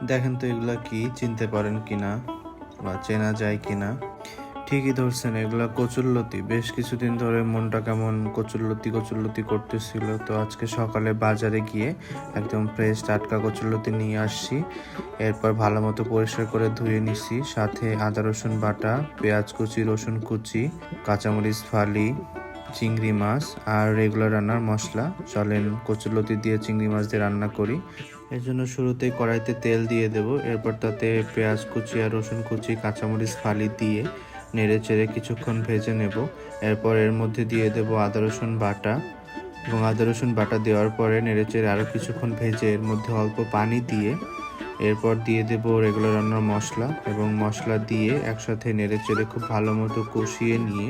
দেখেন তো এগুলা কি, চিনতে পারেন কিনা বা চেনা যায় কিনা। ঠিকই ধরছেন, এগুলা কচুরলতি। বেশ কিছুদিন ধরে মনটা কেমন কচুরলতি কচুরলতি করতেছিল, তো আজকে সকালে বাজারে গিয়ে একদম ফ্রেশ টাটকা কচুরলতি নিয়ে আসছি। এরপর ভালো মতো পরিষ্কার করে ধুয়ে নিছি, সাথে আদা রসুন বাটা, পেঁয়াজ কুচি, রসুন কুচি, কাঁচামরিচ ফালি, চিংড়ি মাছ আর রেগুলার রান্নার মশলা। চলেন কচুরলতি দিয়ে চিংড়ি মাছ দিয়ে রান্না করি। এর জন্য শুরুতেই কড়াইতে তেল দিয়ে দেব, এরপর তাতে পেঁয়াজ কুচি আর রসুন কুচি, কাঁচামরিচ ফালি দিয়ে নেড়ে চেড়ে কিছুক্ষণ ভেজে নেব। এরপর এর মধ্যে দিয়ে দেব আদা রসুন বাটা, এবং আদা রসুন বাটা দেওয়ার পরে নেড়ে চেড়ে আরও কিছুক্ষণ ভেজে এর মধ্যে অল্প পানি দিয়ে এরপর দিয়ে দেব রেগুলার রান্নার মশলা, এবং মশলা দিয়ে একসাথে নেড়ে চেড়ে খুব ভালো মতো কষিয়ে নিয়ে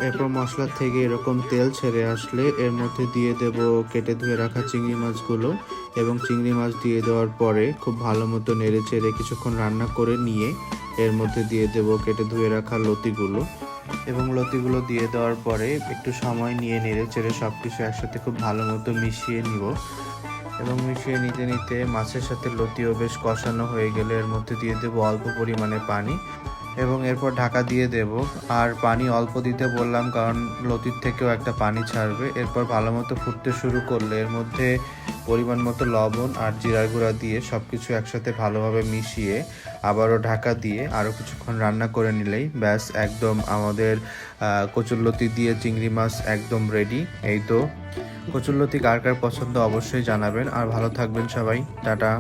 এরপর মশলা থেকে এরকম তেল ছেড়ে আসলে এর মধ্যে দিয়ে দেব কেটে ধুয়ে রাখা চিংড়ি মাছগুলো, এবং চিংড়ি মাছ দিয়ে দেওয়ার পরে খুব ভালো মতো নেড়ে চেড়ে কিছুক্ষণ রান্না করে নিয়ে এর মধ্যে দিয়ে দেব কেটে ধুয়ে রাখা লতিগুলো, এবং লতিগুলো দিয়ে দেওয়ার পরে একটু সময় নিয়ে নেড়ে চেড়ে সব কিছু একসাথে খুব ভালো মতো মিশিয়ে নিব। এবং মিশিয়ে নিতে নিতে মাছের সাথে লতিও বেশ কষানো হয়ে গেলে এর মধ্যে দিয়ে দেব অল্প পরিমাণে পানি, এবং এরপর ঢাকা দিয়ে দেব। আর পানি অল্প দিতে বললাম কারণ লতির থেকেও একটা পানি ছাড়বে। এরপর ভালো মতো ফুটতে শুরু করলে এর মধ্যে পরিমাণ মতো লবণ আর জিরার গুঁড়া দিয়ে সব কিছু একসাথে ভালোভাবে মিশিয়ে আবারও ঢাকা দিয়ে আরও কিছুক্ষণ রান্না করে নিলেই ব্যাস, একদম আমাদের কচুরলতি দিয়ে চিংড়ি মাছ একদম রেডি। এই তো, কচুরলতি কার কার পছন্দ অবশ্যই জানাবেন, আর ভালো থাকবেন সবাই। টাটা।